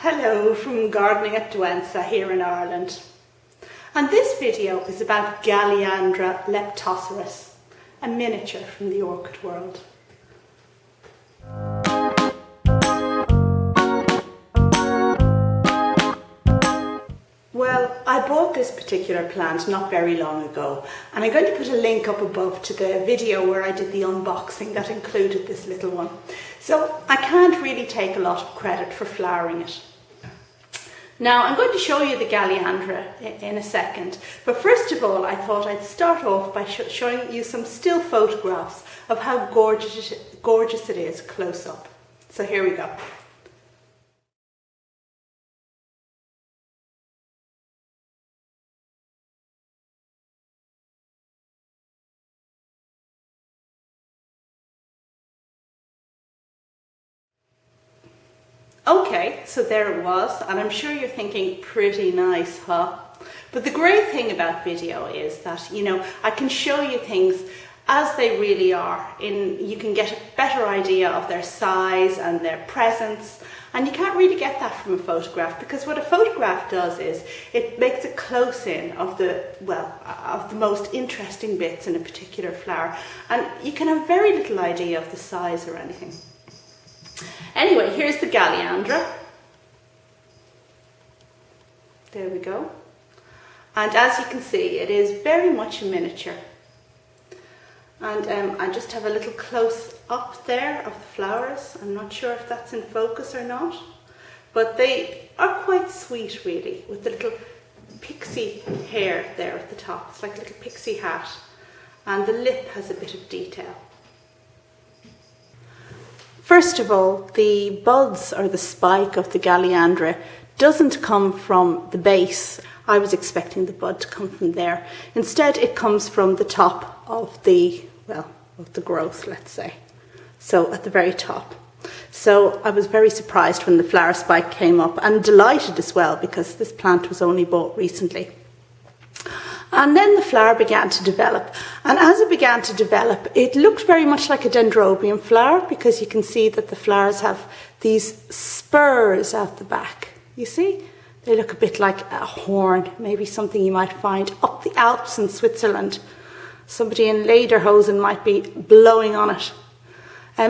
Hello from gardening at Douentza here in Ireland. And this video is about Galeandra Leptoceras, a miniature from the orchid world. Well, I bought this particular plant not very long ago, and I'm going to put a link up above to the video where I did the unboxing that included this little one. So I can't really take a lot of credit for flowering it. Now I'm going to show you the Galeandra in a second, but first of all I thought I'd start off by showing you some still photographs of how gorgeous it is close up. So here we go. Okay, so there it was, and I'm sure you're thinking, pretty nice, huh? But the great thing about video is that, I can show you things as they really are. You can get a better idea of their size and their presence, and you can't really get that from a photograph, because what a photograph does is it makes a close-in of the most interesting bits in a particular flower, and you can have very little idea of the size or anything. Anyway, here's the Galeandra. There we go. And as you can see, it is very much a miniature. And I just have a little close up there of the flowers. I'm not sure if that's in focus or not, but they are quite sweet really, with the little pixie hair there at the top. It's like a little pixie hat, and the lip has a bit of detail. First of all, the buds or the spike of the Galeandra doesn't come from the base. I was expecting the bud to come from there. Instead, it comes from the top of the growth, let's say. So at the very top. So I was very surprised when the flower spike came up, and delighted as well, because this plant was only bought recently. And then the flower began to develop, and as it began to develop, it looked very much like a dendrobium flower, because you can see that the flowers have these spurs out the back. You see? They look a bit like a horn, maybe something you might find up the Alps in Switzerland. Somebody in lederhosen might be blowing on it.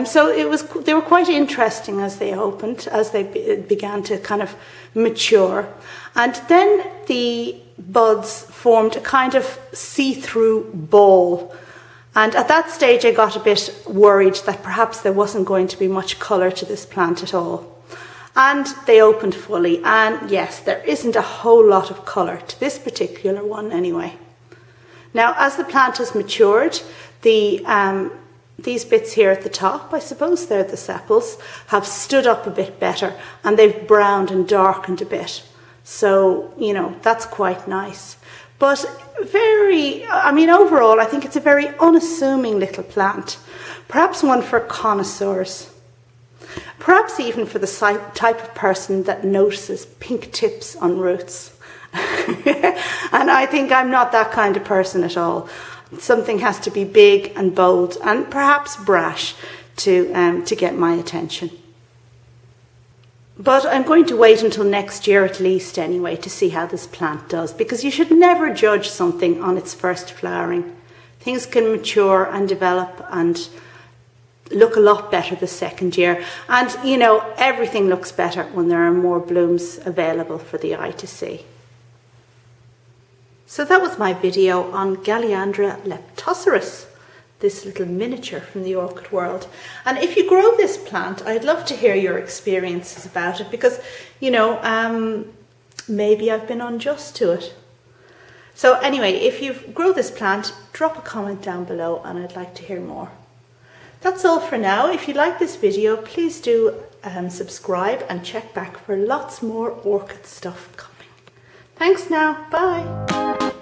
So they were quite interesting as they opened, as they began to kind of mature. And then the buds formed a kind of see-through ball. And at that stage I got a bit worried that perhaps there wasn't going to be much colour to this plant at all. And they opened fully, and yes, there isn't a whole lot of colour to this particular one anyway. Now, as the plant has matured, these bits here at the top, I suppose they're the sepals, have stood up a bit better, and they've browned and darkened a bit. So, that's quite nice. But overall, I think it's a very unassuming little plant. Perhaps one for connoisseurs. Perhaps even for the type of person that notices pink tips on roots. And I think I'm not that kind of person at all. Something has to be big and bold and perhaps brash to get my attention. But I'm going to wait until next year at least anyway to see how this plant does, because you should never judge something on its first flowering. Things can mature and develop and look a lot better the second year. And, everything looks better when there are more blooms available for the eye to see. So that was my video on Galeandra Leptoceras, this little miniature from the orchid world. And if you grow this plant, I'd love to hear your experiences about it, because, maybe I've been unjust to it. So anyway, if you grow this plant, drop a comment down below and I'd like to hear more. That's all for now. If you like this video, please do subscribe and check back for lots more orchid stuff coming. Thanks now. Bye.